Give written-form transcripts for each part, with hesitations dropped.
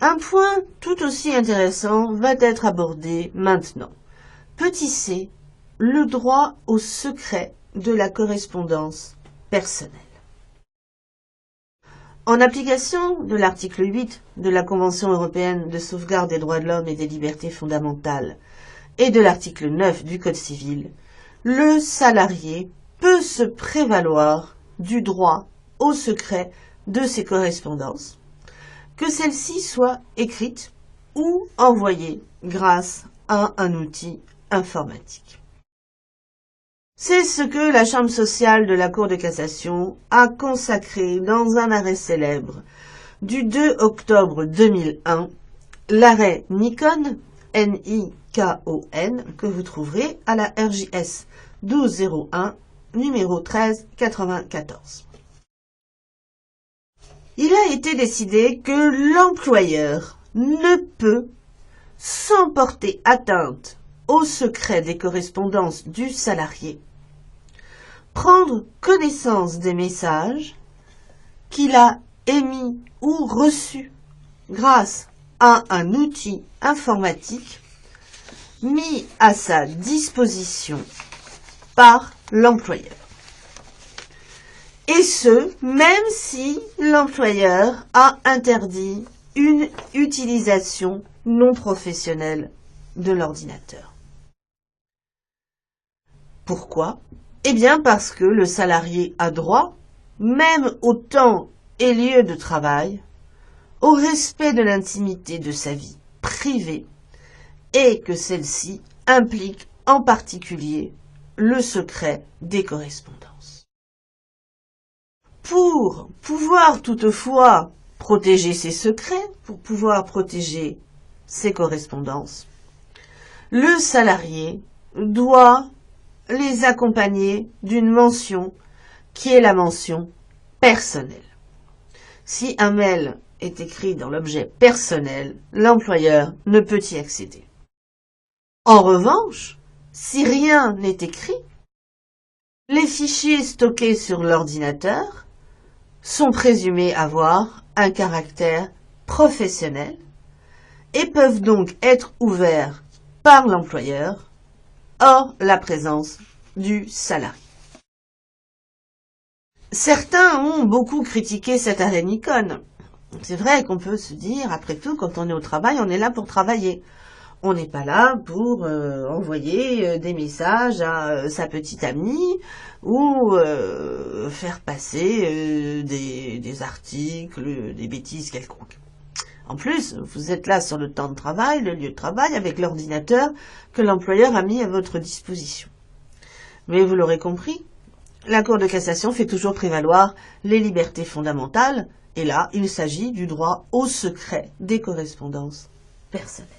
Un point tout aussi intéressant va être abordé maintenant. Petit c, le droit au secret de la correspondance personnelle. En application de l'article 8 de la Convention européenne de sauvegarde des droits de l'homme et des libertés fondamentales et de l'article 9 du Code civil, le salarié peut se prévaloir du droit au secret de ses correspondances, que celles-ci soient écrites ou envoyées grâce à un outil informatique. C'est ce que la Chambre sociale de la Cour de cassation a consacré dans un arrêt célèbre du 2 octobre 2001, l'arrêt Nikon, N-I-K-O-N, que vous trouverez à la RJS 1201, numéro 1394. Il a été décidé que l'employeur ne peut, sans porter atteinte au secret des correspondances du salarié, prendre connaissance des messages qu'il a émis ou reçus grâce à un outil informatique mis à sa disposition par l'employeur. Et ce, même si l'employeur a interdit une utilisation non professionnelle de l'ordinateur. Pourquoi ? Eh bien parce que le salarié a droit, même au temps et lieu de travail, au respect de l'intimité de sa vie privée et que celle-ci implique en particulier le secret des correspondances. Pour pouvoir toutefois protéger ses secrets, pour pouvoir protéger ses correspondances, le salarié doit les accompagner d'une mention qui est la mention personnelle. Si un mail est écrit dans l'objet personnel, l'employeur ne peut y accéder. En revanche, si rien n'est écrit, les fichiers stockés sur l'ordinateur sont présumés avoir un caractère professionnel et peuvent donc être ouverts par l'employeur hors la présence du salarié. Certains ont beaucoup critiqué cet arrêt Nikon. C'est vrai qu'on peut se dire, après tout, quand on est au travail, on est là pour travailler. On n'est pas là pour envoyer des messages à sa petite amie ou faire passer des articles, des bêtises quelconques. En plus, vous êtes là sur le temps de travail, le lieu de travail, avec l'ordinateur que l'employeur a mis à votre disposition. Mais vous l'aurez compris, la Cour de cassation fait toujours prévaloir les libertés fondamentales, et là, il s'agit du droit au secret des correspondances personnelles.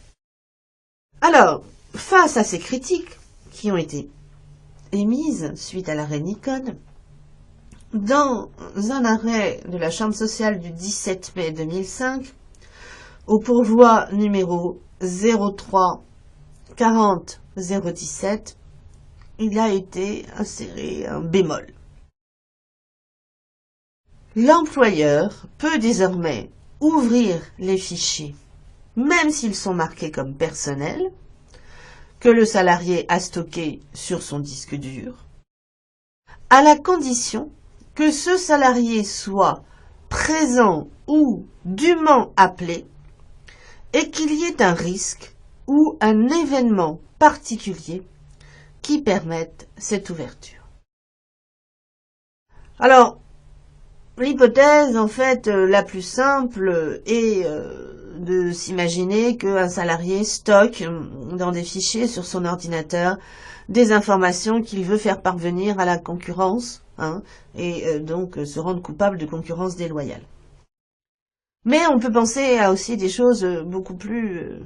Alors, face à ces critiques qui ont été émises suite à l'arrêt Nikon, dans un arrêt de la Chambre sociale du 17 mai 2005, au pourvoi numéro 03 40 017, il a été inséré un bémol. L'employeur peut désormais ouvrir les fichiers, même s'ils sont marqués comme personnels, que le salarié a stockés sur son disque dur, à la condition que ce salarié soit présent ou dûment appelé et qu'il y ait un risque ou un événement particulier qui permette cette ouverture. Alors, l'hypothèse, en fait, la plus simple est de s'imaginer qu'un salarié stocke dans des fichiers sur son ordinateur des informations qu'il veut faire parvenir à la concurrence, et donc se rendre coupable de concurrence déloyale. Mais on peut penser à aussi des choses beaucoup plus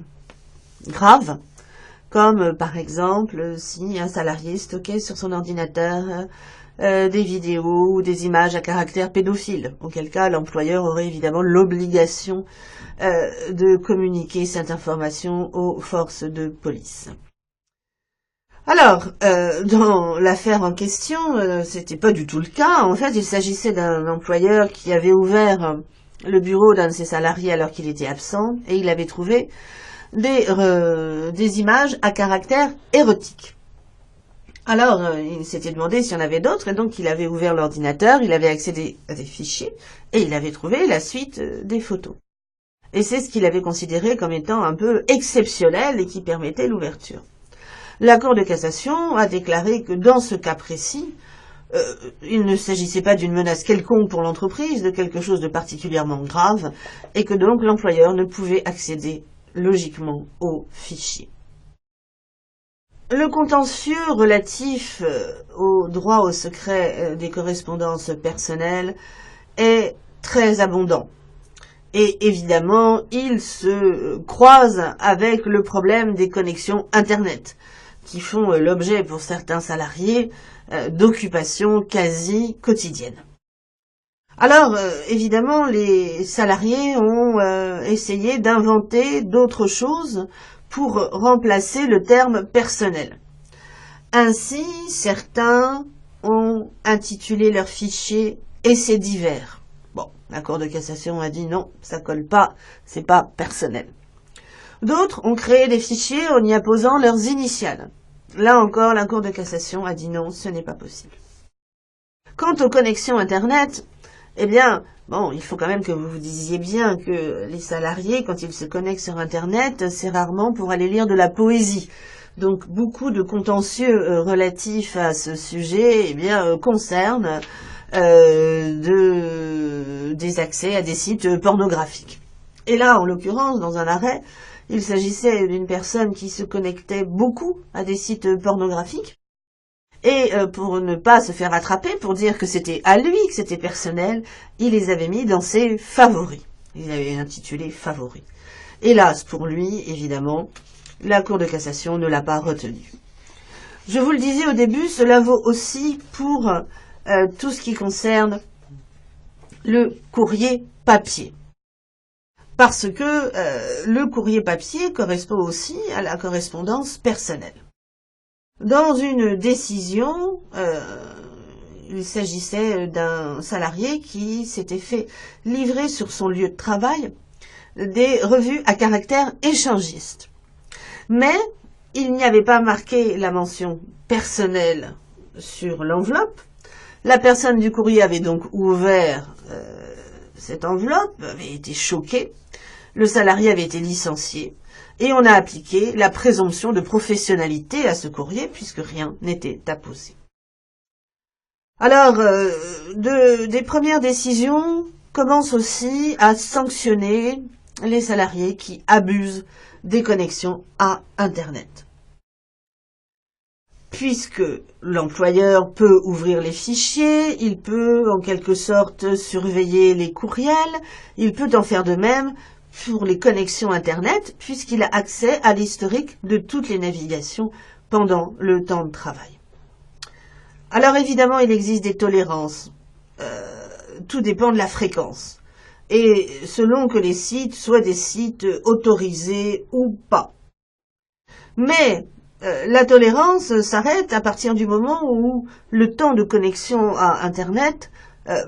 graves, comme par exemple si un salarié stockait sur son ordinateur des vidéos ou des images à caractère pédophile, auquel cas l'employeur aurait évidemment l'obligation de communiquer cette information aux forces de police. Alors, dans l'affaire en question, c'était pas du tout le cas. En fait, il s'agissait d'un employeur qui avait ouvert le bureau d'un de ses salariés alors qu'il était absent et il avait trouvé des images à caractère érotique. Alors, il s'était demandé s'il y en avait d'autres, et donc il avait ouvert l'ordinateur, il avait accédé à des fichiers, et il avait trouvé la suite des photos. Et c'est ce qu'il avait considéré comme étant un peu exceptionnel et qui permettait l'ouverture. La Cour de cassation a déclaré que dans ce cas précis, il ne s'agissait pas d'une menace quelconque pour l'entreprise, de quelque chose de particulièrement grave, et que donc l'employeur ne pouvait accéder logiquement aux fichiers. Le contentieux relatif au droit au secret des correspondances personnelles est très abondant. Et évidemment, il se croise avec le problème des connexions Internet, qui font l'objet pour certains salariés d'occupations quasi quotidiennes. Alors, évidemment, les salariés ont essayé d'inventer d'autres choses pour remplacer le terme personnel. Ainsi, certains ont intitulé leur fichier « Essais divers ». Bon, la Cour de cassation a dit non, ça colle pas, c'est pas personnel. D'autres ont créé des fichiers en y apposant leurs initiales. Là encore, la Cour de cassation a dit non, ce n'est pas possible. Quant aux connexions Internet, eh bien, bon, il faut quand même que vous vous disiez bien que les salariés, quand ils se connectent sur Internet, c'est rarement pour aller lire de la poésie. Donc, beaucoup de contentieux relatifs à ce sujet, eh bien, concernent des accès à des sites pornographiques. Et là, en l'occurrence, dans un arrêt, il s'agissait d'une personne qui se connectait beaucoup à des sites pornographiques. Et pour ne pas se faire attraper, pour dire que c'était à lui, que c'était personnel, il les avait mis dans ses favoris. Il avait intitulé favoris. Hélas pour lui, évidemment, la Cour de cassation ne l'a pas retenu. Je vous le disais au début, cela vaut aussi pour tout ce qui concerne le courrier papier. Parce que le courrier papier correspond aussi à la correspondance personnelle. Dans une décision, il s'agissait d'un salarié qui s'était fait livrer sur son lieu de travail des revues à caractère échangiste. Mais il n'y avait pas marqué la mention personnelle sur l'enveloppe. La personne du courrier avait donc ouvert cette enveloppe, avait été choquée. Le salarié avait été licencié. Et on a appliqué la présomption de professionnalité à ce courrier, puisque rien n'était apposé. Alors, des premières décisions commencent aussi à sanctionner les salariés qui abusent des connexions à Internet. Puisque l'employeur peut ouvrir les fichiers, il peut en quelque sorte surveiller les courriels, il peut en faire de même pour les connexions Internet, puisqu'il a accès à l'historique de toutes les navigations pendant le temps de travail. Alors évidemment, il existe des tolérances. Tout dépend de la fréquence. Et selon que les sites soient des sites autorisés ou pas. Mais la tolérance s'arrête à partir du moment où le temps de connexion à Internet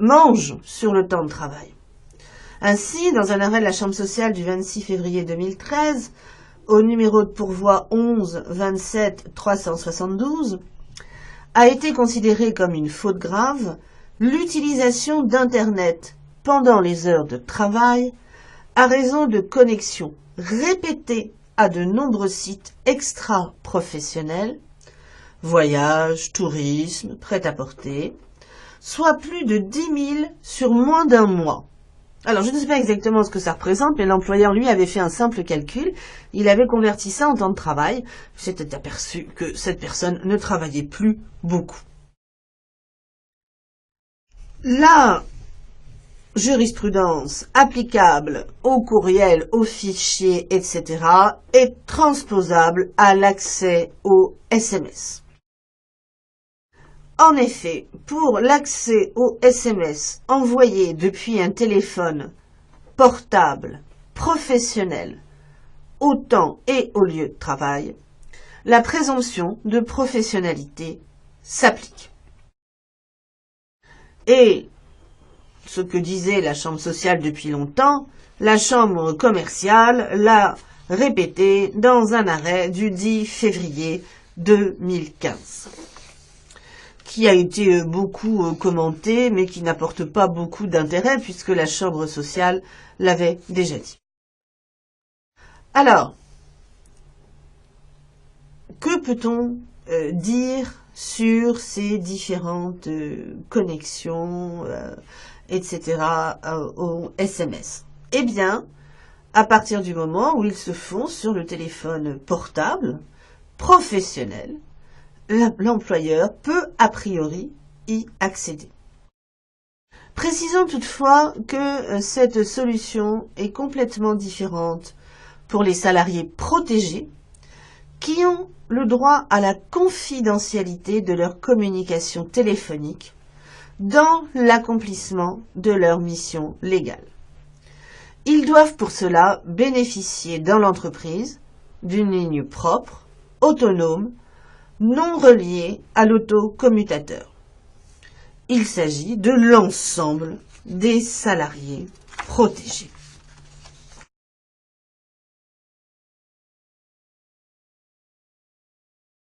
mange sur le temps de travail. Ainsi, dans un arrêt de la Chambre sociale du 26 février 2013, au numéro de pourvoi 11 27 372, a été considéré comme une faute grave l'utilisation d'Internet pendant les heures de travail à raison de connexions répétées à de nombreux sites extra-professionnels, voyages, tourisme, prêt-à-porter, soit plus de 10 000 sur moins d'un mois. Alors, je ne sais pas exactement ce que ça représente, mais l'employeur, lui, avait fait un simple calcul. Il avait converti ça en temps de travail. Il s'était aperçu que cette personne ne travaillait plus beaucoup. La jurisprudence applicable aux courriels, aux fichiers, etc. est transposable à l'accès aux SMS. En effet, pour l'accès aux SMS envoyés depuis un téléphone portable professionnel au temps et au lieu de travail, la présomption de professionnalité s'applique. Et ce que disait la chambre sociale depuis longtemps, la chambre commerciale l'a répété dans un arrêt du 10 février 2015, qui a été beaucoup commenté, mais qui n'apporte pas beaucoup d'intérêt, puisque la chambre sociale l'avait déjà dit. Alors, que peut-on dire sur ces différentes connexions, etc., au SMS? Eh bien, à partir du moment où ils se font sur le téléphone portable, professionnel, l'employeur peut a priori y accéder. Précisons toutefois que cette solution est complètement différente pour les salariés protégés qui ont le droit à la confidentialité de leur communication téléphonique dans l'accomplissement de leur mission légale. Ils doivent pour cela bénéficier dans l'entreprise d'une ligne propre, autonome, non reliée à l'autocommutateur. Il s'agit de l'ensemble des salariés protégés.